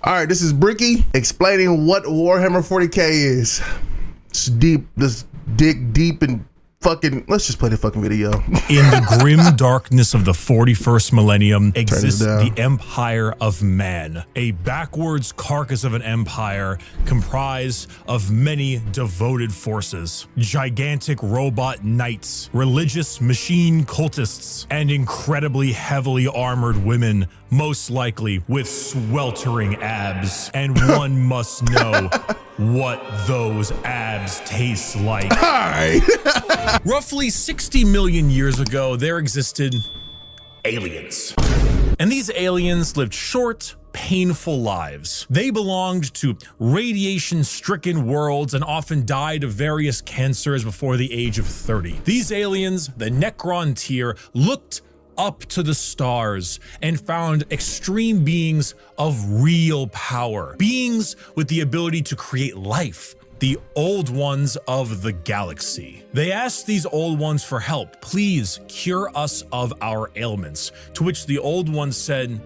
All right, this is Bricky explaining what Warhammer 40K is. It's deep. Let's dig deep and fucking, let's just play the fucking video. In the grim darkness of the 41st millennium exists the Empire of Man, a backwards carcass of an empire comprised of many devoted forces, gigantic robot knights, religious machine cultists, and incredibly heavily armored women, most likely with sweltering abs. And one must know what those abs taste like. All right. Roughly 60 million years ago, there existed aliens. And these aliens lived short, painful lives. They belonged to radiation-stricken worlds and often died of various cancers before the age of 30. These aliens, the Necron tier, looked up to the stars and found extreme beings of real power, beings with the ability to create life, the old ones of the galaxy. They asked these old ones for help. Please cure us of our ailments, to which the old ones said,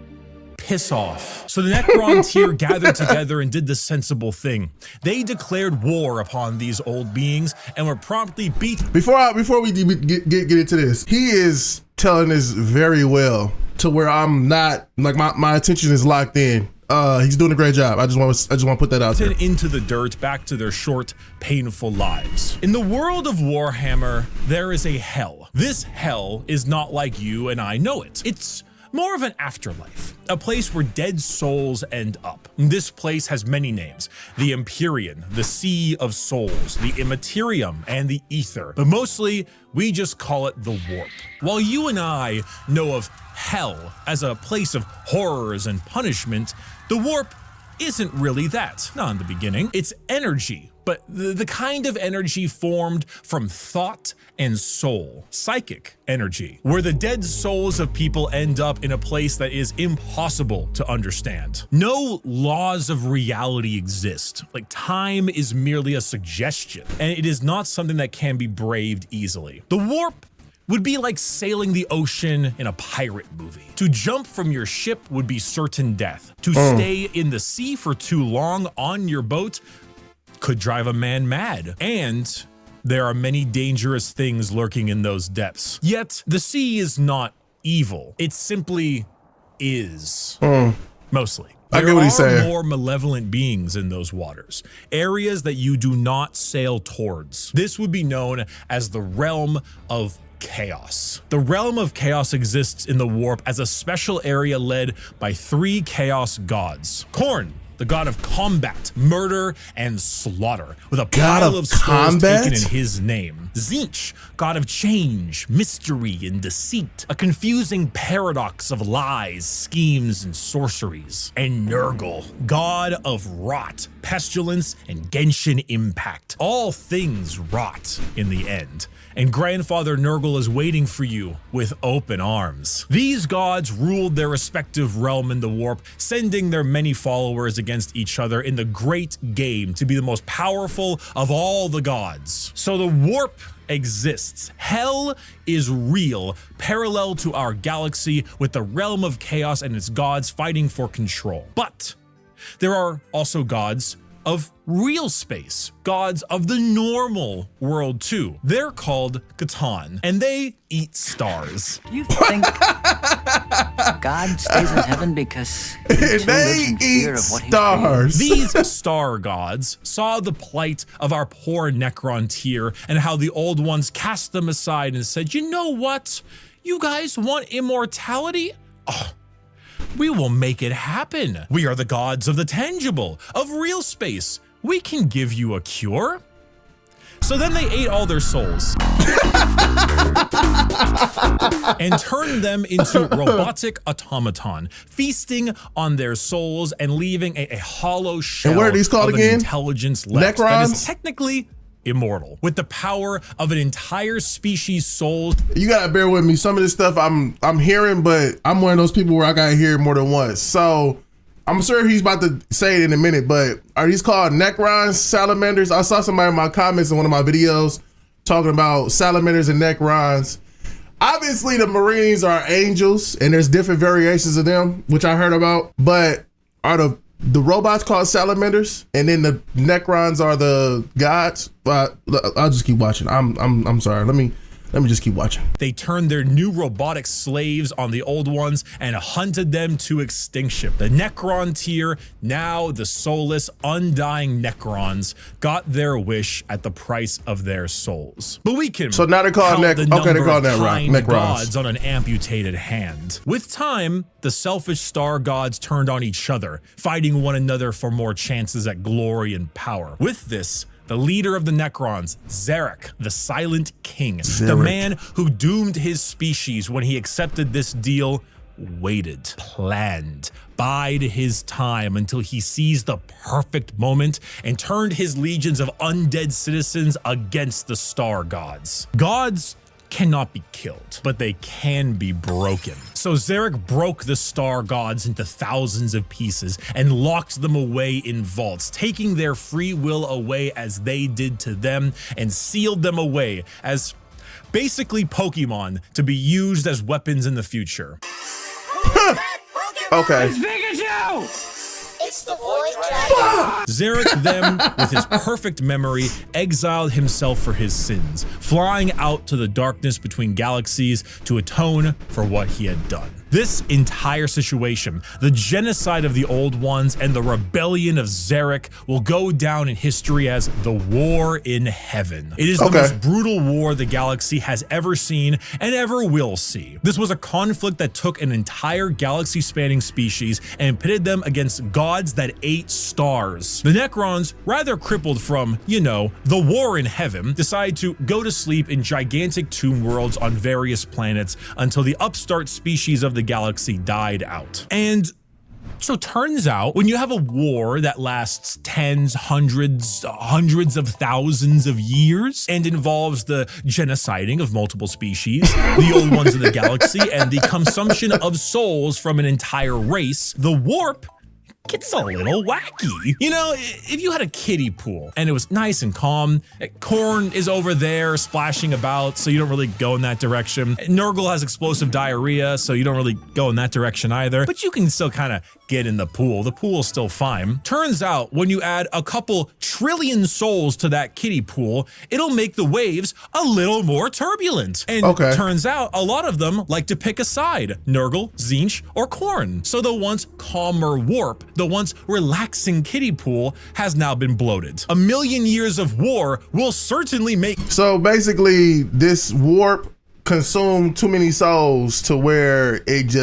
piss off. So the Necron tier gathered together and did the sensible thing. They declared war upon these old beings and were promptly beaten. Before we get into this, he is telling this very well to where I'm not, like my attention is locked in. He's doing a great job. I just want to put that out there. Into the dirt, back to their short, painful lives. In the world of Warhammer, there is a hell. This hell is not like you and I know it. It's more of an afterlife, a place where dead souls end up. This place has many names: the Empyrean, the Sea of Souls, the Immaterium, and the Ether. But mostly, we just call it the Warp. While you and I know of hell as a place of horrors and punishment, the Warp isn't really that, not in the beginning. It's energy, but the kind of energy formed from thought and soul, psychic energy, where the dead souls of people end up in a place that is impossible to understand. No laws of reality exist. Like, time is merely a suggestion, and it is not something that can be braved easily. The Warp would be like sailing the ocean in a pirate movie. To jump from your ship would be certain death. To stay in the sea for too long on your boat could drive a man mad. And there are many dangerous things lurking in those depths. Yet, the sea is not evil. It simply is. Mostly. There are more malevolent beings in those waters, areas that you do not sail towards. This would be known as the realm of chaos. The realm of chaos exists in the Warp as a special area led by 3 chaos gods. Khorne, the god of combat, murder, and slaughter, with a pile of skulls taken in his name. Tzeentch, god of change, mystery, and deceit, a confusing paradox of lies, schemes, and sorceries. And Nurgle, god of rot, pestilence, and Genshin impact. All things rot in the end. And Grandfather Nurgle is waiting for you with open arms. These gods ruled their respective realm in the Warp, sending their many followers against each other in the great game to be the most powerful of all the gods. So the Warp exists. Hell is real, parallel to our galaxy, with the realm of chaos and its gods fighting for control. But there are also gods of real space, gods of the normal world too. They're called Catan, and they eat stars. Do you think God stays in heaven because they eat stars? These star gods saw the plight of our poor Necron tier and how the old ones cast them aside and said, you know what? You guys want immortality? Oh, we will make it happen. We are the gods of the tangible, of real space. We can give you a cure. So then they ate all their souls and turned them into robotic automaton, feasting on their souls and leaving a hollow shell and what are these called of again? An intelligence left Necrons? That is technically immortal, with the power of an entire species' souls. You gotta bear with me. Some of this stuff I'm hearing, but I'm one of those people where I gotta hear it more than once. So I'm sure he's about to say it in a minute, but are these called Necrons, salamanders? I saw somebody in my comments in one of my videos talking about salamanders and Necrons. Obviously the Marines are angels and there's different variations of them, which I heard about, but are the the robots called salamanders, and then the Necrons are the gods. I'll just keep watching. I'm sorry. Let me just keep watching. They turned their new robotic slaves on the old ones and hunted them to extinction. The Necron tier, now the soulless, undying Necrons, got their wish at the price of their souls. But we can so now they're called count the number they're called of kind Necrons. gods on an amputated hand. With time, the selfish star gods turned on each other, fighting one another for more chances at glory and power. With this, the leader of the Necrons, Zarek, the Silent King, the man who doomed his species when he accepted this deal, waited, planned, bide his time until he seized the perfect moment and turned his legions of undead citizens against the star gods. Gods cannot be killed, but they can be broken. So Zarek broke the star gods into thousands of pieces and locked them away in vaults, taking their free will away as they did to them, and sealed them away as basically Pokemon to be used as weapons in the future. Okay. It's the Void Dragon. Zarek then, with his perfect memory, exiled himself for his sins, flying out to the darkness between galaxies to atone for what he had done. This entire situation, the genocide of the Old Ones and the rebellion of Zarek, will go down in history as the War in Heaven. It is the most brutal war the galaxy has ever seen and ever will see. This was a conflict that took an entire galaxy-spanning species and pitted them against gods that ate stars. The Necrons, rather crippled from, you know, the War in Heaven, decided to go to sleep in gigantic tomb worlds on various planets until the upstart species of the galaxy died out. And so turns out when you have a war that lasts tens, hundreds of thousands of years and involves the genociding of multiple species, the old ones of the galaxy, and the consumption of souls from an entire race, the warp gets a little wacky. You know, if you had a kiddie pool and it was nice and calm, Korn is over there splashing about, so you don't really go in that direction. Nurgle has explosive diarrhea, so you don't really go in that direction either, but you can still kind of get in the pool. The pool's still fine. Turns out when you add a couple trillion souls to that kiddie pool, it'll make the waves a little more turbulent. And turns out a lot of them like to pick a side, Nurgle, Tzeentch, or Korn. So the once calmer warp, the once relaxing kiddie pool, has now been bloated. A million years of war will certainly make— So basically this warp consumed too many souls to where it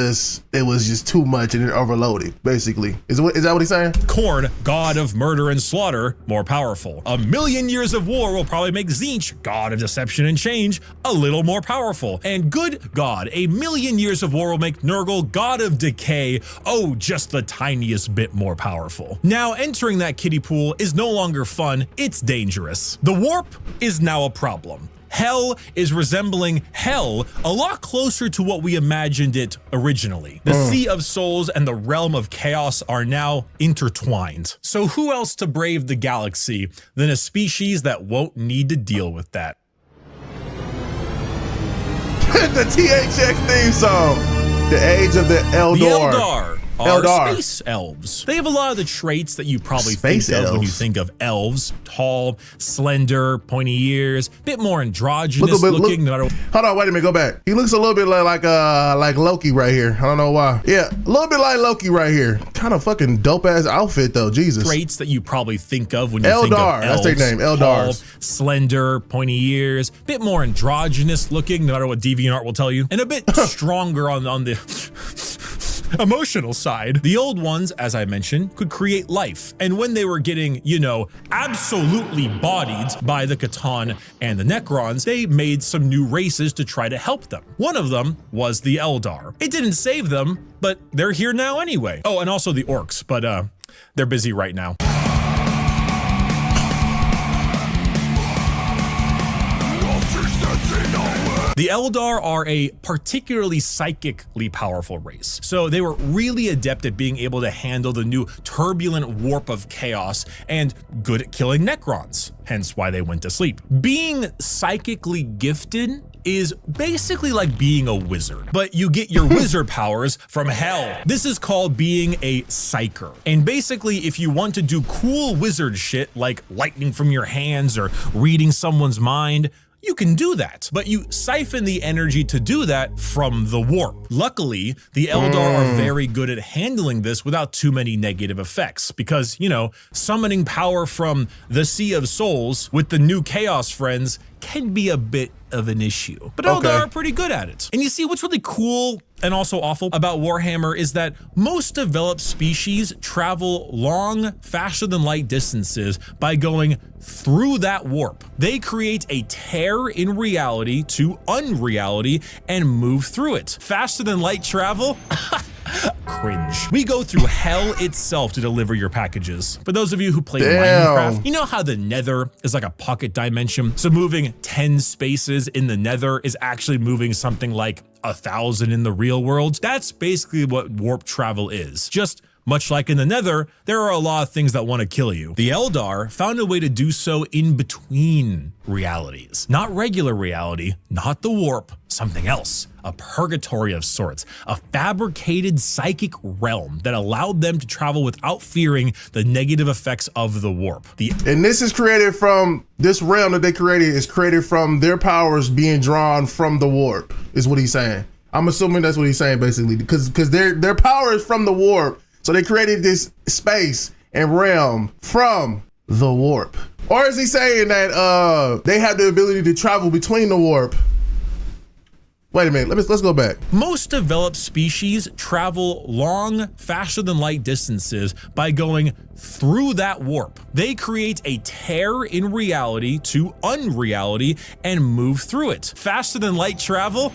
was just too much and it overloaded, basically. Is that what he's saying? Korn, god of murder and slaughter, more powerful. A million years of war will probably make Tzeentch, god of deception and change, a little more powerful. And good God, a million years of war will make Nurgle, god of decay, oh, just the tiniest bit more powerful. Now, entering that kiddie pool is no longer fun, it's dangerous. The warp is now a problem. Hell is resembling hell a lot closer to what we imagined it originally. The Sea of Souls and the Realm of Chaos are now intertwined. So who else to brave the galaxy than a species that won't need to deal with that? The THX theme song. The Age of the Eldar. The Eldar are space elves. They have a lot of the traits that you probably think of when you think of elves. Tall, slender, pointy ears, bit more androgynous looking. Hold on, wait a minute, go back. He looks a little bit like Loki right here. I don't know why. Yeah, a little bit like Loki right here. Kind of fucking dope ass outfit though, Jesus. Traits that you probably think of when you think of elves. That's their name, Eldar. Tall, slender, pointy ears, bit more androgynous looking, no matter what DeviantArt will tell you, and a bit stronger on the emotional side. The old ones, as I mentioned, could create life. And when they were getting, you know, absolutely bodied by the Catan and the Necrons, they made some new races to try to help them. One of them was the Eldar. It didn't save them, but they're here now anyway. Oh, and also the Orcs, but they're busy right now. The Eldar are a particularly psychically powerful race, so they were really adept at being able to handle the new turbulent warp of chaos and good at killing Necrons, hence why they went to sleep. Being psychically gifted is basically like being a wizard, but you get your wizard powers from hell. This is called being a psyker. And basically, if you want to do cool wizard shit like lightning from your hands or reading someone's mind, you can do that, but you siphon the energy to do that from the warp. Luckily, the Eldar are very good at handling this without too many negative effects because, you know, summoning power from the Sea of Souls with the new Chaos friends can be a bit of an issue, but Eldar are pretty good at it. And you see, what's really cool and also awful about Warhammer is that most developed species travel long, faster than light distances by going through that warp. They create a tear in reality to unreality and move through it. Faster than light travel? Cringe. We go through hell itself to deliver your packages. For those of you who play Minecraft, you know how the Nether is like a pocket dimension? So moving 10 spaces in the Nether is actually moving something like 1,000 in the real world. That's basically what warp travel is. Just much like in the Nether, there are a lot of things that want to kill you. The Eldar found a way to do so in between realities. Not regular reality, not the warp, something else. A purgatory of sorts, a fabricated psychic realm that allowed them to travel without fearing the negative effects of the warp. And this is created from, this realm that they created is created from their powers being drawn from the warp, is what he's saying. I'm assuming that's what he's saying basically, because their power is from the warp. So they created this space and realm from the warp. Or is he saying that they have the ability to travel between the warp? Wait a minute, let's go back. Most developed species travel long, faster than light distances by going through that warp. They create a tear in reality to unreality and move through it. Faster than light travel?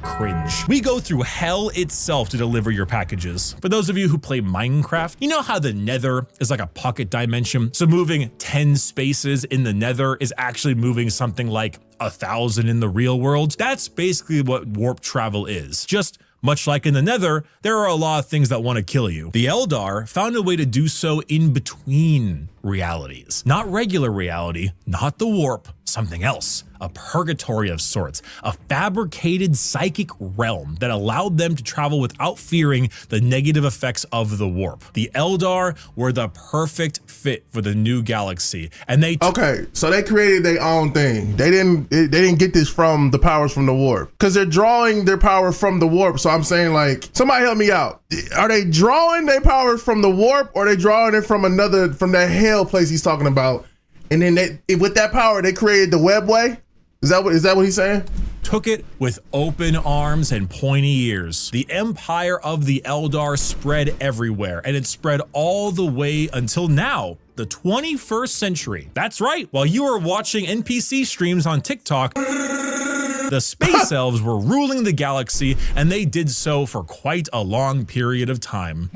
Cringe. We go through hell itself to deliver your packages. For those of you who play Minecraft, you know how the Nether is like a pocket dimension? So moving 10 spaces in the Nether is actually moving something like 1,000 in the real world. That's basically what warp travel is. Just much like in the Nether, there are a lot of things that want to kill you. The Eldar found a way to do so in between realities. Not regular reality, not the warp, something else. A purgatory of sorts, a fabricated psychic realm that allowed them to travel without fearing the negative effects of the warp. The Eldar were the perfect fit for the new galaxy, and they okay, so they created their own thing. They didn't get this from the powers from the warp, because they're drawing their power from the warp. So I'm saying, like, somebody help me out. Are they drawing their powers from the warp, or are they drawing it from that hell place he's talking about? And then with that power, they created the webway. Is that what he's saying? Took it with open arms and pointy ears. The empire of the Eldar spread everywhere, and it spread all the way until now, the 21st century. That's right. While you were watching NPC streams on TikTok, the space elves were ruling the galaxy, and they did so for quite a long period of time.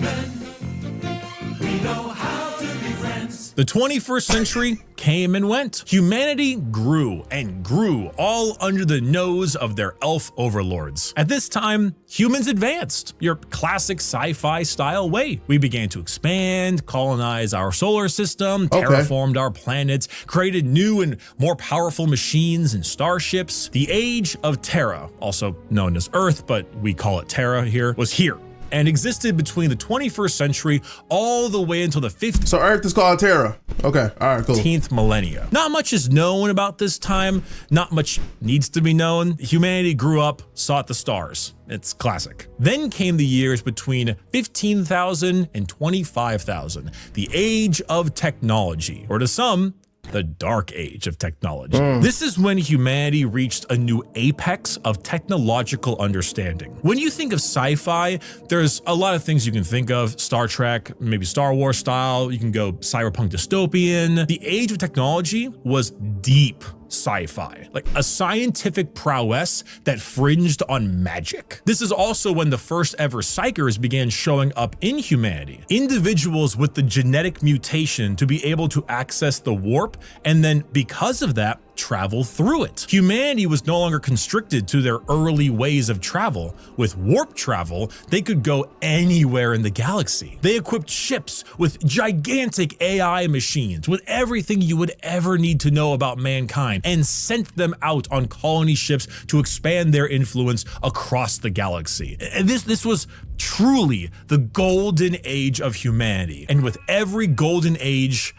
The 21st century came and went. Humanity grew and grew, all under the nose of their elf overlords. At this time, humans advanced, your classic sci-fi style way. We began to expand, colonize our solar system, terraformed our planets, created new and more powerful machines and starships. The age of Terra, also known as Earth, but we call it Terra here, was here, and existed between the 21st century all the way until the 15th. So Earth is called Terra. Okay, all right, cool. Millennia. Not much is known about this time. Not much needs to be known. Humanity grew up, sought the stars. It's classic. Then came the years between 15,000 and 25,000, the age of technology, or to some, the dark age of technology. This is when humanity reached a new apex of technological understanding. When you think of sci-fi, there's a lot of things you can think of. Star Trek, maybe Star Wars style. You can go cyberpunk dystopian. The age of technology was deep sci-fi, like a scientific prowess that fringed on magic. This is also when the first ever psychers began showing up in humanity. Individuals with the genetic mutation to be able to access the warp, and then because of that, travel through it. Humanity was no longer constricted to their early ways of travel. With warp travel, they could go anywhere in the galaxy. They equipped ships with gigantic AI machines, with everything you would ever need to know about mankind, and sent them out on colony ships to expand their influence across the galaxy. And this was truly the golden age of humanity. And with every golden age,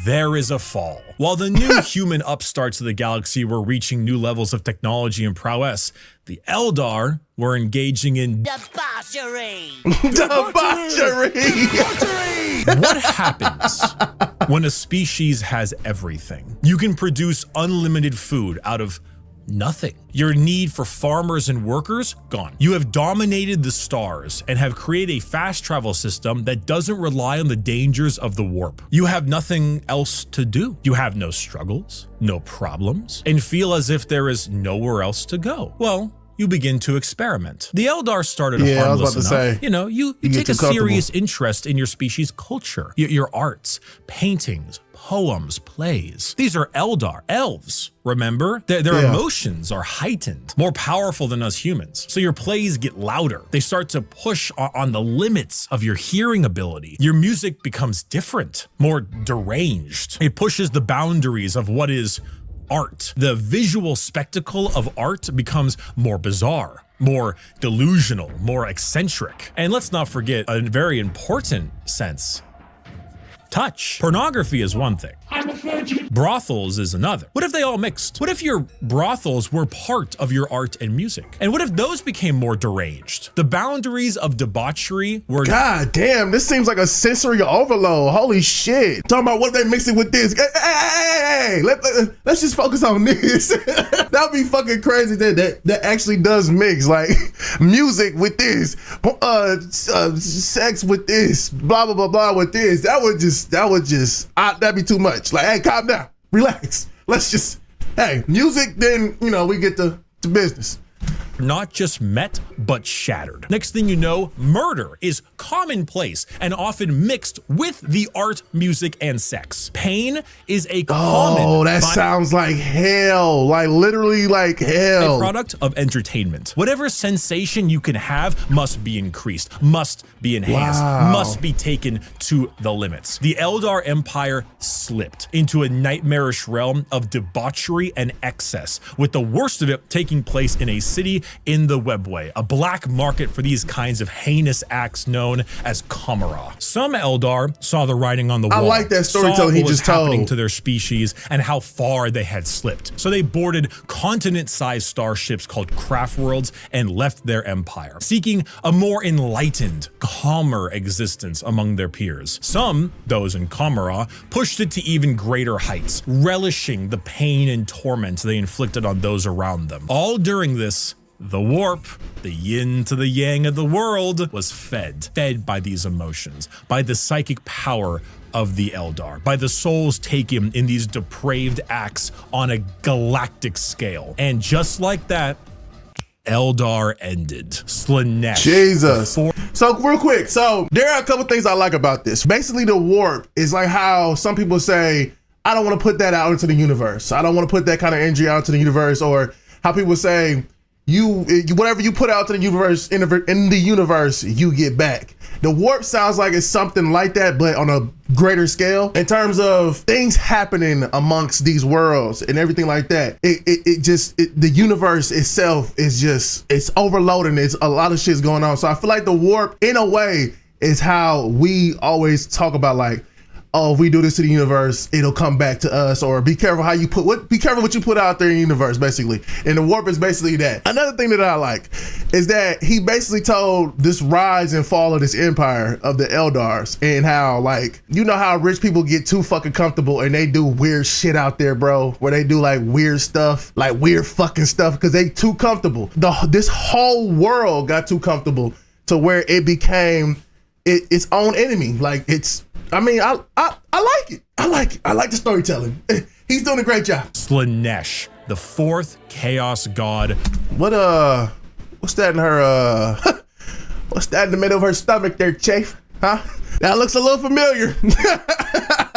there is a fall. While the new human upstarts of the galaxy were reaching new levels of technology and prowess, the Eldar were engaging in Debauchery! Debauchery! What happens when a species has everything? You can produce unlimited food out of nothing. Your need for farmers and workers, gone. You have dominated the stars and have created a fast travel system that doesn't rely on the dangers of the warp. You have nothing else to do. You have no struggles, no problems, and feel as if there is nowhere else to go. Well, you begin to experiment. The Eldar started harmless enough. You know, you take a serious interest in your species' culture, your arts, paintings, poems, plays. These are Eldar, elves, remember? Their emotions are heightened, more powerful than us humans. So your plays get louder. They start to push on the limits of your hearing ability. Your music becomes different, more deranged. It pushes the boundaries of what is art. The visual spectacle of art becomes more bizarre, more delusional, more eccentric. And let's not forget a very important sense. Touch. Pornography is one thing. I'm a virgin. Brothels is another. What if they all mixed? What if your brothels were part of your art and music? And what if those became more deranged? The boundaries of debauchery were— God damn, this seems like a sensory overload. Holy shit. Talking about what they mixing with this. Hey, let's just focus on this. That'd be fucking crazy that actually does mix, like music with this, sex with this, blah, blah, blah, blah with this. That'd be too much. Like, hey, calm down, relax. Let's just, hey, music, then, you know, we get to business. not just met, but shattered. Next thing you know, murder is commonplace and often mixed with the art, music, and sex. Pain is a common— Oh, that sounds like hell. Like literally like hell. A product of entertainment. Whatever sensation you can have must be increased, must be enhanced, must be taken to the limits. The Eldar Empire slipped into a nightmarish realm of debauchery and excess, with the worst of it taking place in a city in the Webway, a black market for these kinds of heinous acts known as Kamara. Some Eldar saw the writing on the wall. I like that storytelling he just told. Happening to their species and how far they had slipped. So they boarded continent-sized starships called craft worlds and left their empire, seeking a more enlightened, calmer existence among their peers. Some, those in Kamara, pushed it to even greater heights, relishing the pain and torment they inflicted on those around them. All during this, the warp, the yin to the yang of the world, was fed by these emotions, by the psychic power of the Eldar, by the souls taken in these depraved acts on a galactic scale. And just like that, Eldar ended. Slanesh. Jesus. So real quick, so there are a couple things I like about this. Basically, the warp is like how some people say, I don't want to put that out into the universe. I don't want to put that kind of energy out into the universe. Or how people say, whatever you put out to the universe, in the universe, you get back. The warp sounds like it's something like that, but on a greater scale in terms of things happening amongst these worlds and everything like that. The universe itself is just, it's overloading. It's a lot of shit's going on. So I feel like the warp, in a way, is how we always talk about, like, oh, if we do this to the universe, it'll come back to us, or be careful how you be careful what you put out there in the universe, basically. And the warp is basically that. Another thing that I like is that he basically told this rise and fall of this empire of the Eldars, and how, like, you know how rich people get too fucking comfortable and they do weird shit out there, bro, where they do like weird stuff, like weird fucking stuff, because they too comfortable. This whole world got too comfortable to where it became its own enemy. Like, it's, I mean, I like it. I like the storytelling. He's doing a great job. Slanesh, the fourth chaos god. What's that in her, what's that in the middle of her stomach there, Chafe? Huh? That looks a little familiar.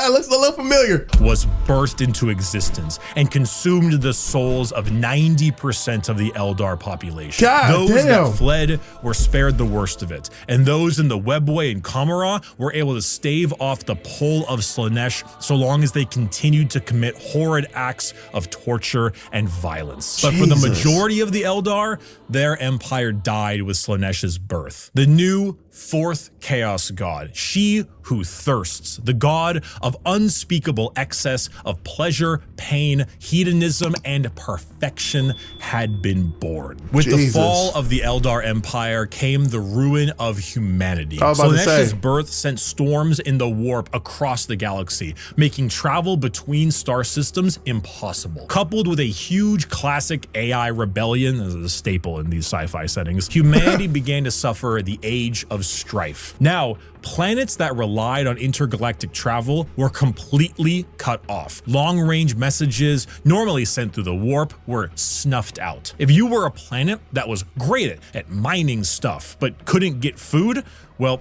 Looks a little familiar. was birthed into existence and consumed the souls of 90% of the Eldar population. God those damn. that fled were spared the worst of it, and those in the Webway and Kamara were able to stave off the pull of Slaanesh so long as they continued to commit horrid acts of torture and violence. But for the Jesus. majority of the Eldar, their empire died with Slaanesh's birth. The new fourth chaos god, she who thirsts, the god of unspeakable excess of pleasure, pain, hedonism, and perfection, had been born. With the Jesus. fall of the Eldar Empire came the ruin of humanity. I was about to Slaanesh say. birth sent storms in the warp across the galaxy, making travel between star systems impossible. Coupled with a huge classic AI rebellion, as a staple in these sci-fi settings, humanity began to suffer the age of strife. Now, planets that relied on intergalactic travel were completely cut off. Long-range messages normally sent through the warp were snuffed out. If you were a planet that was great at mining stuff but couldn't get food, well,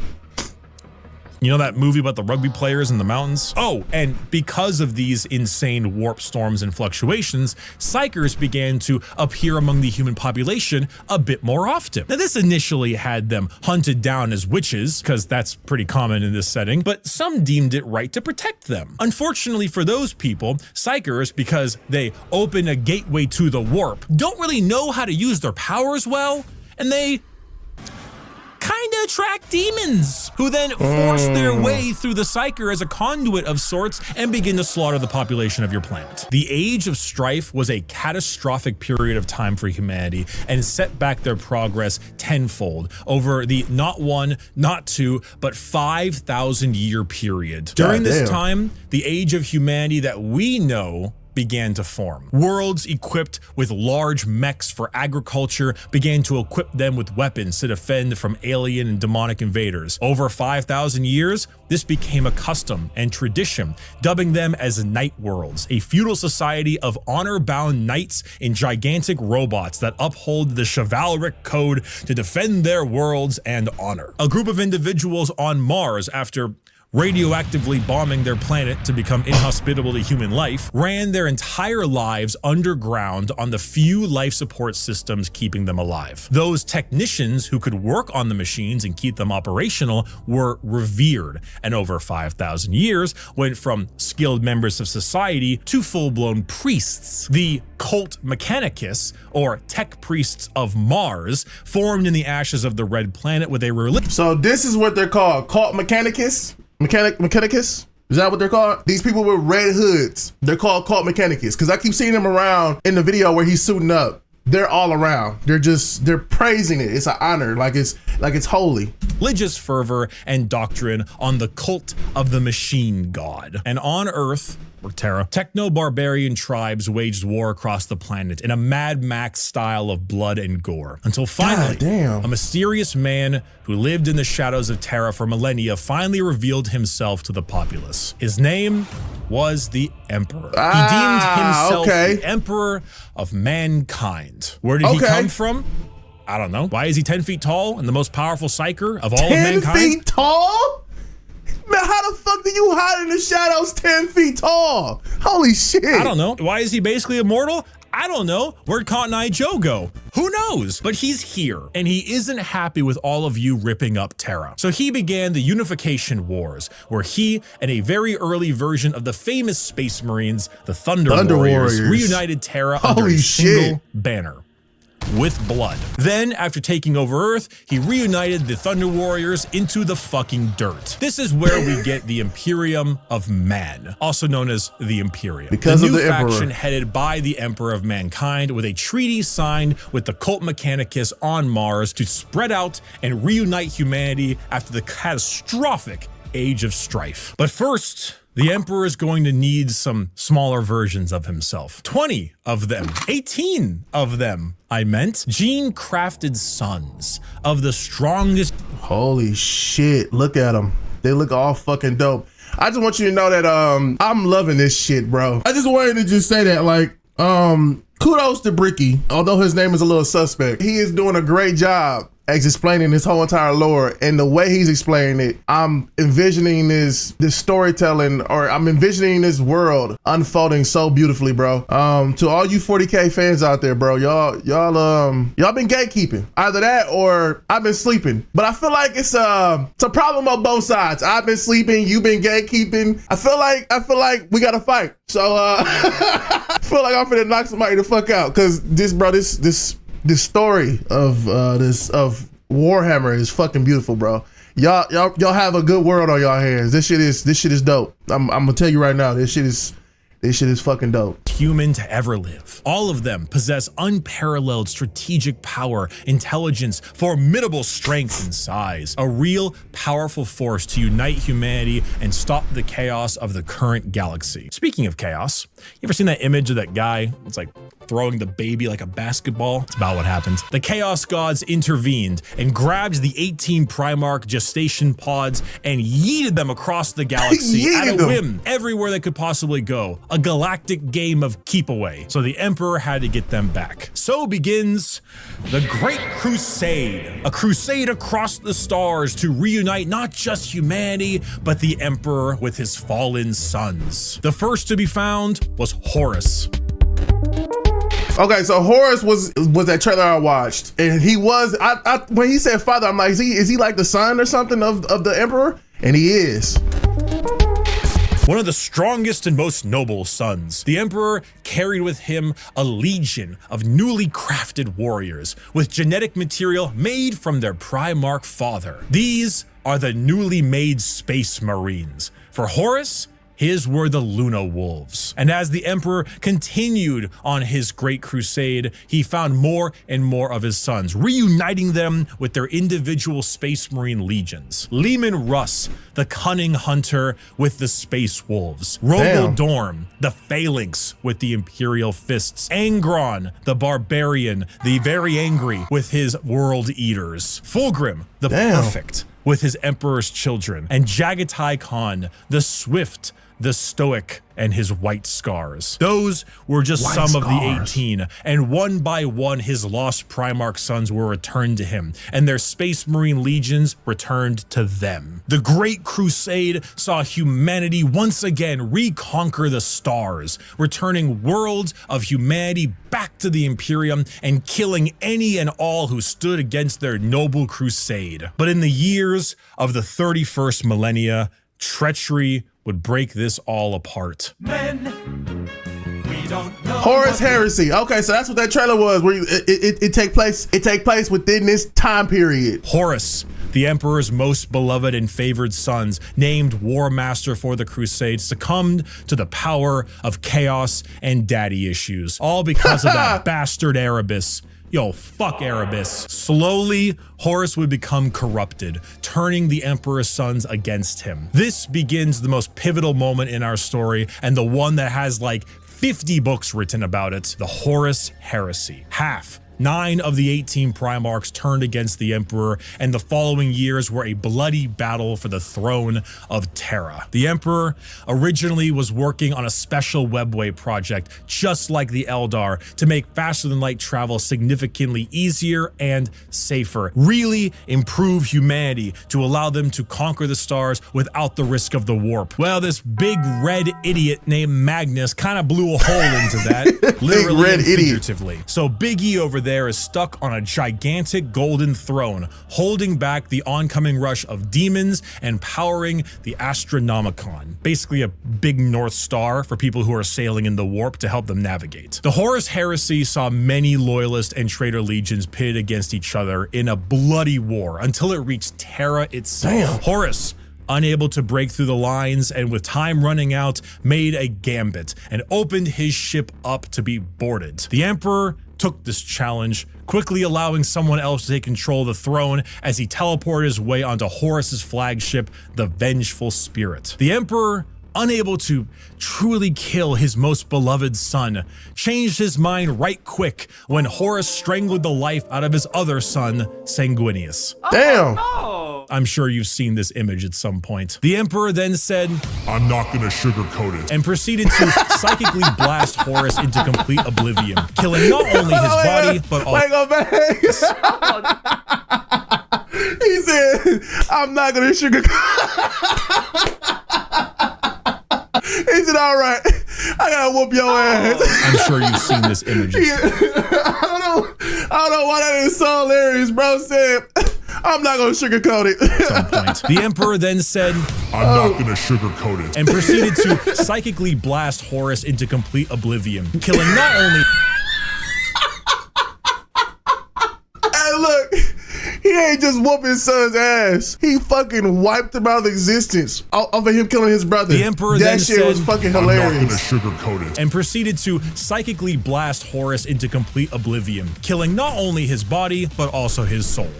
you know that movie about the rugby players in the mountains? Oh, and because of these insane warp storms and fluctuations, psychers began to appear among the human population a bit more often. Now, this initially had them hunted down as witches, because that's pretty common in this setting, but some deemed it right to protect them. Unfortunately for those people, psychers, because they open a gateway to the warp, don't really know how to use their powers well, and they kind of attract demons who then force their way through the psyker as a conduit of sorts and begin to slaughter the population of your planet. The Age of Strife was a catastrophic period of time for humanity and set back their progress tenfold over the not one, not two, but 5,000 year period. During this damn. time, the Age of Humanity that we know began to form. Worlds equipped with large mechs for agriculture began to equip them with weapons to defend from alien and demonic invaders. Over 5,000 years, this became a custom and tradition, dubbing them as night worlds, a feudal society of honor-bound knights in gigantic robots that uphold the chivalric code to defend their worlds and honor. A group of individuals on Mars, after radioactively bombing their planet to become inhospitable to human life, ran their entire lives underground on the few life support systems keeping them alive. Those technicians who could work on the machines and keep them operational were revered, and over 5,000 years went from skilled members of society to full-blown priests. The cult Mechanicus, or tech priests of Mars, formed in the ashes of the Red Planet with a religion. So this is what they're called, cult Mechanicus? Mechanicus? Is that what they're called? These people with red hoods, they're called cult Mechanicus, because I keep seeing them around in the video where he's suiting up. They're all around. They're praising it. It's an honor, like it's holy. Religious fervor and doctrine on the cult of the machine god. And on Earth, or Terra, techno-barbarian tribes waged war across the planet in a Mad Max style of blood and gore. Until finally, God damn. a mysterious man who lived in the shadows of Terra for millennia finally revealed himself to the populace. His name was the Emperor. He deemed himself the Emperor of mankind. Where did he come from? I don't know. Why is he 10 feet tall and the most powerful psyker of all of mankind? 10 feet tall? Man, how the fuck do you hide in the shadows 10 feet tall? Holy shit. I don't know. Why is he basically immortal? I don't know. Where'd Cotton Eye Joe go? Who knows? But he's here, and he isn't happy with all of you ripping up Terra. So he began the Unification Wars, where he and a very early version of the famous Space Marines, the Thunder Warriors, reunited Terra under a single banner. With blood. Then, after taking over Earth, he reunited the Thunder Warriors into the fucking dirt. This is where we get the Imperium of Man, also known as the Imperium. Because of the faction Emperor. headed by the Emperor of Mankind, with a treaty signed with the cult Mechanicus on Mars to spread out and reunite humanity after the catastrophic Age of Strife. But first, the Emperor is going to need some smaller versions of himself. 20 of them, 18 of them, I meant, gene-crafted sons of the strongest. Holy shit, look at them. They look all fucking dope. I just want you to know that I'm loving this shit, bro. I just wanted to just say that, like, kudos to Bricky, although his name is a little suspect. He is doing a great job as explaining this whole entire lore, and the way he's explaining it, I'm envisioning this storytelling, or I'm envisioning this world unfolding so beautifully, bro. To all you 40K fans out there, bro, y'all been gatekeeping. Either that or I've been sleeping. But I feel like it's a problem on both sides. I've been sleeping, you've been gatekeeping. I feel like we gotta fight. So I feel like I'm finna knock somebody the fuck out, because this story of Warhammer is fucking beautiful, bro. Y'all have a good world on y'all hands. This shit is dope. I'm gonna tell you right now, this shit is fucking dope. Human to ever live. All of them possess unparalleled strategic power, intelligence, formidable strength and size, a real powerful force to unite humanity and stop the chaos of the current galaxy. Speaking of chaos, you ever seen that image of that guy? It's like throwing the baby like a basketball. It's about what happened. The Chaos Gods intervened and grabbed the 18 Primarch gestation pods and yeeted them across the galaxy at a whim, everywhere they could possibly go. A galactic game of keep away. So the Emperor had to get them back. So begins the Great Crusade, a crusade across the stars to reunite not just humanity, but the Emperor with his fallen sons. The first to be found was Horus. Okay, so Horus was that trailer I watched, and he was when he said father, I'm like, is he like the son or something of the Emperor? And he is. One of the strongest and most noble sons, the Emperor carried with him a legion of newly crafted warriors with genetic material made from their Primarch father. These are the newly made Space Marines. For Horus, his were the Luna Wolves. And as the Emperor continued on his Great Crusade, he found more and more of his sons, reuniting them with their individual Space Marine legions. Leman Russ, the cunning hunter with the Space Wolves. Rogel Dorm, the Phalanx with the Imperial Fists. Angron, the Barbarian, the very angry with his World Eaters. Fulgrim, the Perfect with his Emperor's Children. And Jagatai Khan, the Swift, the Stoic, and his White Scars. Those were just some of the 18, and one by one his lost Primarch sons were returned to him, and their Space Marine legions returned to them. The Great Crusade saw humanity once again reconquer the stars, returning worlds of humanity back to the Imperium and killing any and all who stood against their noble crusade. But in the years of the 31st millennia, treachery would break this all apart. Men, we don't know. Horus Heresy. Okay, so that's what that trailer was. Where it take place within this time period. Horus, the Emperor's most beloved and favored sons, named War Master for the Crusade, succumbed to the power of chaos and daddy issues, all because of that bastard Erebus. Yo, fuck Erebus. Slowly, Horus would become corrupted, turning the Emperor's sons against him. This begins the most pivotal moment in our story, and the one that has like 50 books written about it, the Horus Heresy. 9 of the 18 Primarchs turned against the Emperor, and the following years were a bloody battle for the throne of Terra. The Emperor originally was working on a special webway project, just like the Eldar, to make faster-than-light travel significantly easier and safer, really improve humanity to allow them to conquer the stars without the risk of the warp. Well, this big red idiot named Magnus kind of blew a hole into that, literally and figuratively. So Biggie over there is stuck on a gigantic golden throne, holding back the oncoming rush of demons and powering the Astronomicon, basically a big North Star for people who are sailing in the warp to help them navigate. The Horus Heresy saw many loyalist and traitor legions pitted against each other in a bloody war until it reached Terra itself. Horus, unable to break through the lines and with time running out, made a gambit and opened his ship up to be boarded. The Emperor took this challenge, quickly allowing someone else to take control of the throne as he teleported his way onto Horus's flagship, the Vengeful Spirit. The Emperor, unable to truly kill his most beloved son, changed his mind right quick when Horus strangled the life out of his other son, Sanguinius. Damn. I'm sure you've seen this image at some point. The Emperor then said, I'm not gonna sugarcoat it, and proceeded to psychically blast Horus into complete oblivion, killing not only his body, but all. Go back. He said, I'm not gonna sugarcoat. He said, all right, I gotta whoop your ass. I'm sure you've seen this image. I don't know why that is so hilarious, bro. Said, I'm not gonna sugarcoat it. At some point. The Emperor then said, I'm not gonna sugarcoat it. and proceeded to psychically blast Horus into complete oblivion, killing not only... Hey, look, he ain't just whooping his son's ass. He fucking wiped him out of existence over him killing his brother. The Emperor that then shit said, was fucking I'm not gonna hilarious. sugarcoat it. and proceeded to psychically blast Horus into complete oblivion, killing not only his body, but also his soul.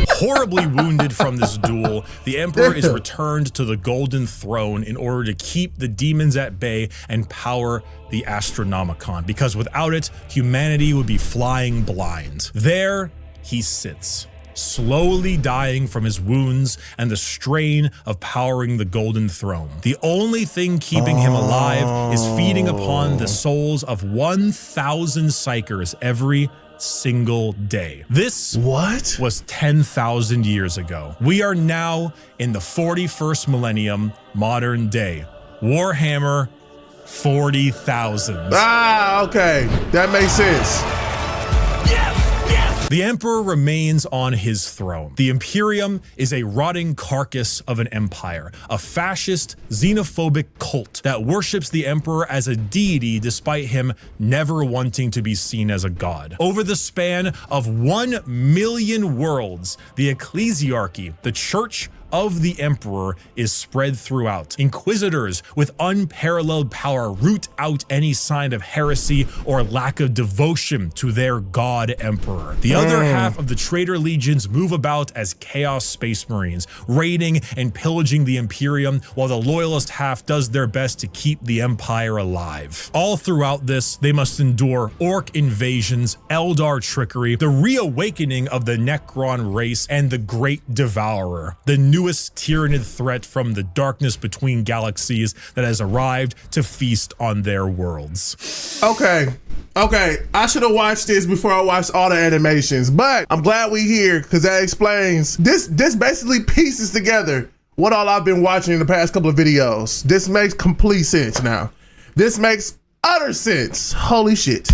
Horribly wounded from this duel, the Emperor is returned to the Golden Throne in order to keep the demons at bay and power the Astronomicon, because without it, humanity would be flying blind. There he sits, slowly dying from his wounds and the strain of powering the Golden Throne. The only thing keeping him alive is feeding upon the souls of 1,000 psychers every single day. This was 10,000 years ago. We are now in the 41st millennium, modern day. Warhammer 40,000. Ah, okay. That makes sense. The Emperor remains on his throne. The Imperium is a rotting carcass of an empire, a fascist, xenophobic cult that worships the Emperor as a deity despite him never wanting to be seen as a god. Over the span of 1 million worlds, the ecclesiarchy, the Church of the Emperor, is spread throughout. Inquisitors with unparalleled power root out any sign of heresy or lack of devotion to their god Emperor. The other half of the traitor legions move about as Chaos Space Marines, raiding and pillaging the Imperium, while the loyalist half does their best to keep the Empire alive. All throughout this, they must endure orc invasions, Eldar trickery, the reawakening of the Necron race, and the Great Devourer, the newest tyrannid threat from the darkness between galaxies that has arrived to feast on their worlds. Okay. I should have watched this before I watched all the animations, but I'm glad we here because that explains this basically pieces together what all I've been watching in the past couple of videos. This makes complete sense now. This makes utter sense. Holy shit.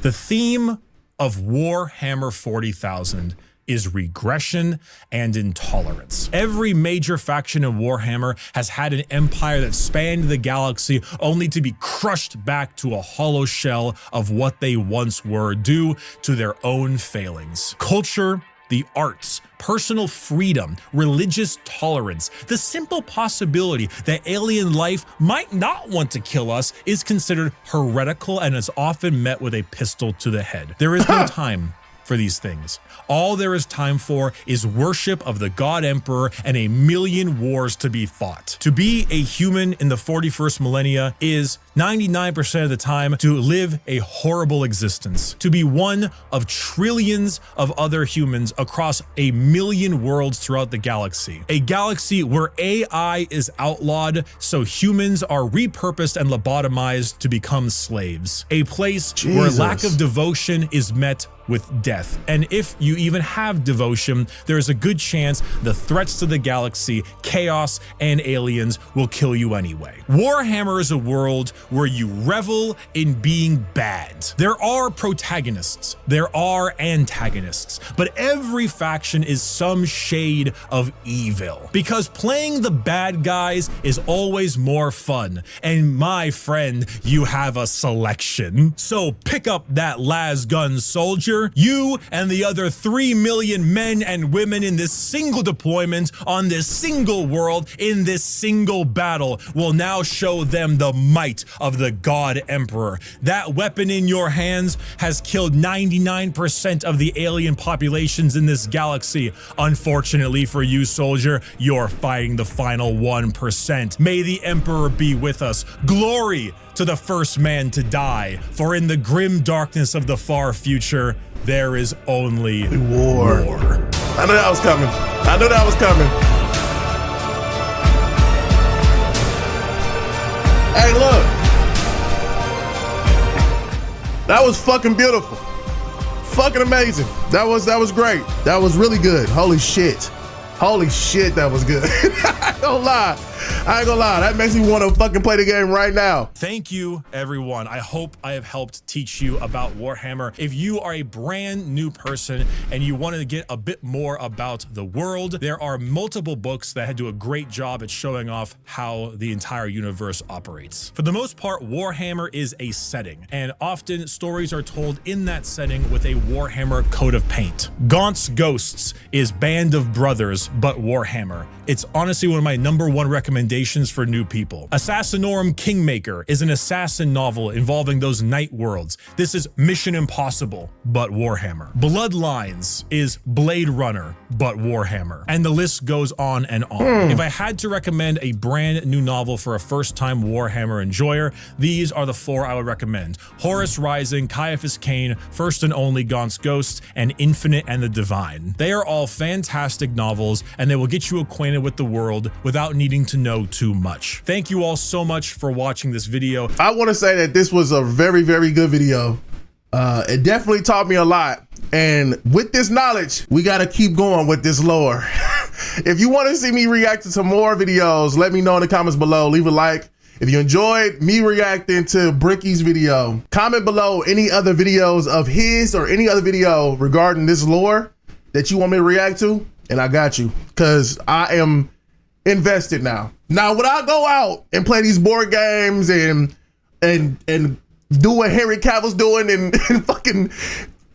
The theme of Warhammer 40,000 is regression and intolerance. Every major faction in Warhammer has had an empire that spanned the galaxy only to be crushed back to a hollow shell of what they once were due to their own failings. Culture, the arts, personal freedom, religious tolerance, the simple possibility that alien life might not want to kill us is considered heretical and is often met with a pistol to the head. There is no time for these things. All there is time for is worship of the God Emperor and a million wars to be fought. To be a human in the 41st millennia is 99% of the time to live a horrible existence. To be one of trillions of other humans across a million worlds throughout the galaxy. A galaxy where AI is outlawed, so humans are repurposed and lobotomized to become slaves. A place where lack of devotion is met with death. And if you even have devotion, there is a good chance the threats to the galaxy, chaos, and aliens will kill you anyway. Warhammer is a world where you revel in being bad. There are protagonists, there are antagonists, but every faction is some shade of evil. Because playing the bad guys is always more fun. And my friend, you have a selection. So pick up that lasgun soldier. You and the other 3 million men and women in this single deployment on this single world in this single battle will now show them the might of the God Emperor. That weapon in your hands has killed 99% of the alien populations in this galaxy. Unfortunately for you, soldier, you're fighting the final 1%. May the Emperor be with us. Glory to the first man to die, for in the grim darkness of the far future, there is only war. I knew that was coming. Hey, look. That was fucking beautiful. fucking amazing. That was great. That was really good. Holy shit. Holy shit, that was good. I ain't gonna lie. That makes me want to fucking play the game right now. Thank you, everyone. I hope I have helped teach you about Warhammer. If you are a brand new person and you want to get a bit more about the world, there are multiple books that do a great job at showing off how the entire universe operates. For the most part, Warhammer is a setting, and often stories are told in that setting with a Warhammer coat of paint. Gaunt's Ghosts is Band of Brothers, but Warhammer. It's honestly one of my #1 recommendations for new people. Assassinorum Kingmaker is an assassin novel involving those night worlds. This is Mission Impossible, but Warhammer. Bloodlines is Blade Runner, but Warhammer. And the list goes on and on. If I had to recommend a brand new novel for a first-time Warhammer enjoyer, these are the 4 I would recommend. Horus Rising, Caiaphas Cain, First and Only Gaunt's Ghost, and Infinite and the Divine. They are all fantastic novels, and they will get you acquainted with the world without needing to know too much. Thank you all so much for watching this video. I want to say that this was a very, very good video. It definitely taught me a lot. And with this knowledge, we got to keep going with this lore. If you want to see me react to some more videos, let me know in the comments below. Leave a like. If you enjoyed me reacting to Bricky's video, comment below any other videos of his or any other video regarding this lore that you want me to react to, and I got you, because I am invested now. Now, would I go out and play these board games and do what Henry Cavill's doing and fucking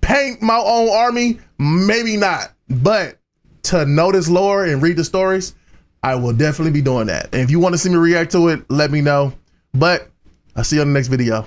paint my own army? Maybe not. But to know this lore and read the stories, I will definitely be doing that. And if you want to see me react to it, let me know. But I'll see you on the next video.